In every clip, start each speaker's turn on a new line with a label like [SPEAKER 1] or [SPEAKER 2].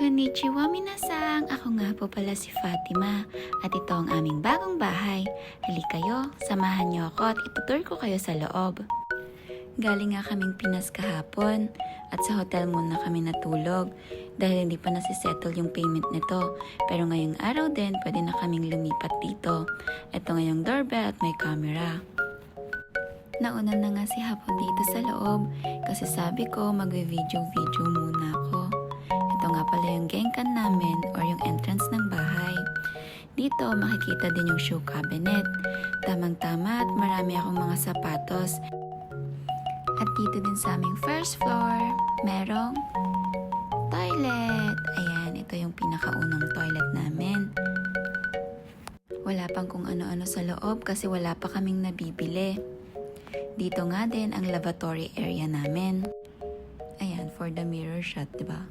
[SPEAKER 1] Konnichiwa minasang! Ako nga po pala si Fatima at ito ang aming bagong bahay. Halika kayo, samahan niyo ako at itutur ko kayo sa loob. Galing nga kaming Pinas kahapon at sa hotel muna kami natulog dahil hindi pa nasisettle yung payment nito. Pero ngayong araw din pwede na kaming lumipat dito. Ito ngayong doorbell at may camera. Nauna na nga si Hapon dito sa loob kasi sabi ko magvi-video muna ako. Ito nga pala yung gengkan namin or yung entrance ng bahay. Dito makikita din yung shoe cabinet. Tamang-tama at marami akong mga sapatos. At dito din sa aming first floor, merong toilet. Ayan, ito yung pinakaunang toilet namin. Wala pang kung ano-ano sa loob kasi wala pa kaming nabibili. Dito nga din ang lavatory area namin. Ayan, for the mirror shot, diba?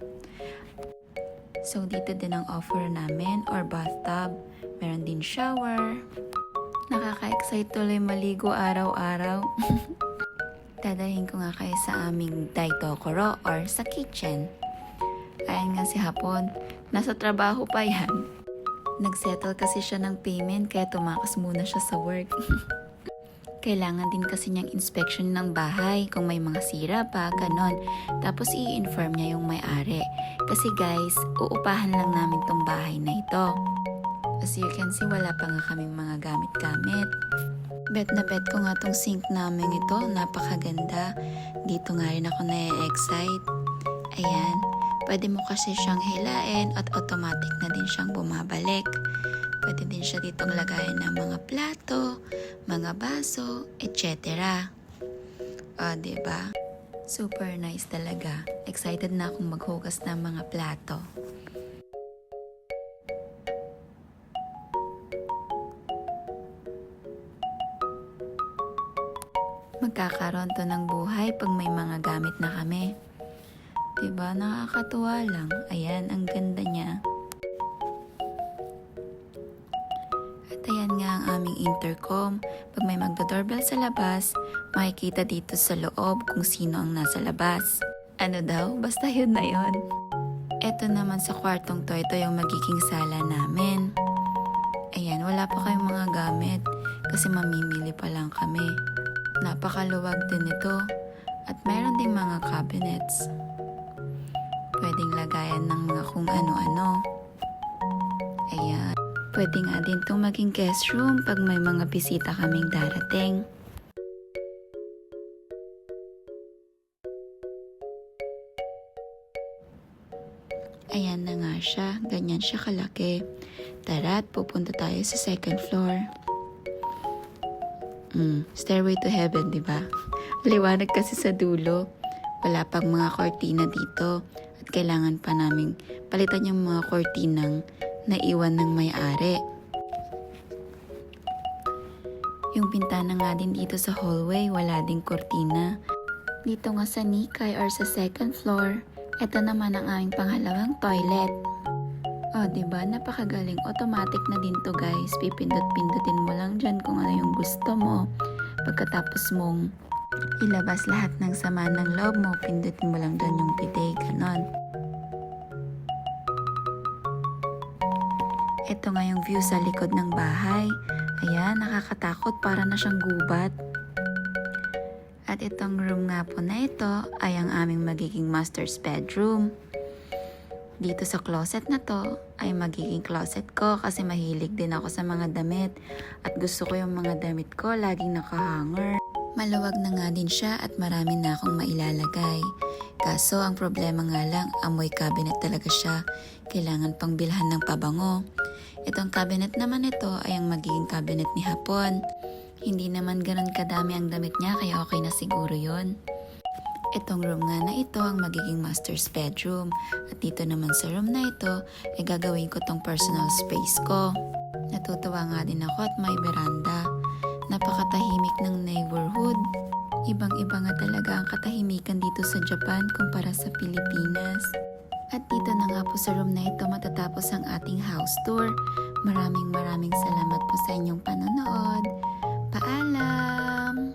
[SPEAKER 1] So, dito din ang offer namin or bathtub. Meron din shower. Nakaka-excite tuloy maligo araw-araw. Dadahin ko nga kayo sa aming daitokoro or sa kitchen. Ayan nga si Hapon, nasa trabaho pa yan. Nagsettle kasi siya ng payment kaya tumakas muna siya sa work. Kailangan din kasi niyang inspection ng bahay kung may mga sira pa, ganon. Tapos i-inform niya yung may-ari. Kasi guys, uupahan lang namin tong bahay na ito. As you can see, wala pa nga kaming mga gamit-gamit. Bet na bet ko nga tong sink namin ito, napakaganda. Dito nga rin ako na-excite. Ayan, pwede mo kasi siyang hilain at automatic na din siyang bumabalik. Pwede din siya ditong lagayan ng mga plato, mga baso, etc. O, diba? Super nice talaga. Excited na akong maghugas ng mga plato. Magkakaroon to ng buhay pag may mga gamit na kami. Diba? Nakakatuwa lang. Ayan, ang ganda niya. At ayan nga ang aming intercom. Pag may magdo-doorbell sa labas, makikita dito sa loob kung sino ang nasa labas. Ano daw? Basta yun na yun. Eto naman sa kwartong to, ito yung magiging sala namin. Ayan, wala pa kayong mga gamit kasi mamimili pa lang kami. Napakaluwag din ito at mayroon ding mga cabinets. Pwedeng lagayan ng mga kung ano-ano. Ayan. Pwede nga din itong maging guest room pag may mga bisita kaming darating. Ayan na nga siya. Ganyan siya kalaki. Tara at pupunta tayo sa second floor. Stairway to heaven, diba? Liwanag kasi sa dulo. Wala pang mga kortina dito. At kailangan pa naming palitan yung mga kortinang naiwan ng may-ari. Yung bintana nga din dito sa hallway, wala ding kortina. Dito nga sa Nikkei or sa second floor, ito naman ang aming pangalawang toilet. O, diba? Napakagaling. Automatic na din to, guys. Pipindot-pindutin mo lang dyan kung ano yung gusto mo. Pagkatapos mong ilabas lahat ng sama ng loob mo, pindutin mo lang dyan yung bidet. Ganon. Ito nga yung view sa likod ng bahay. Ayan, nakakatakot. Para na siyang gubat. At itong room nga po na ito ay ang aming magiging master's bedroom. Dito sa closet na to ay magiging closet ko kasi mahilig din ako sa mga damit at gusto ko yung mga damit ko laging nakahanger. Maluwag na nga din siya at marami na akong mailalagay. Kaso ang problema nga lang, amoy cabinet talaga siya. Kailangan pang bilhan ng pabango. Itong cabinet naman ito ay ang magiging cabinet ni Hapon. Hindi naman ganun kadami ang damit niya kaya okay na siguro yon. Itong room nga na ito ang magiging master's bedroom. At dito naman sa room na ito, ay gagawin ko tong personal space ko. Natutuwa nga din ako at may veranda. Napakatahimik ng neighborhood. Ibang-iba nga talaga ang katahimikan dito sa Japan kumpara sa Pilipinas. At dito na nga po sa room na ito matatapos ang ating house tour. Maraming salamat po sa inyong panonood. Paalam!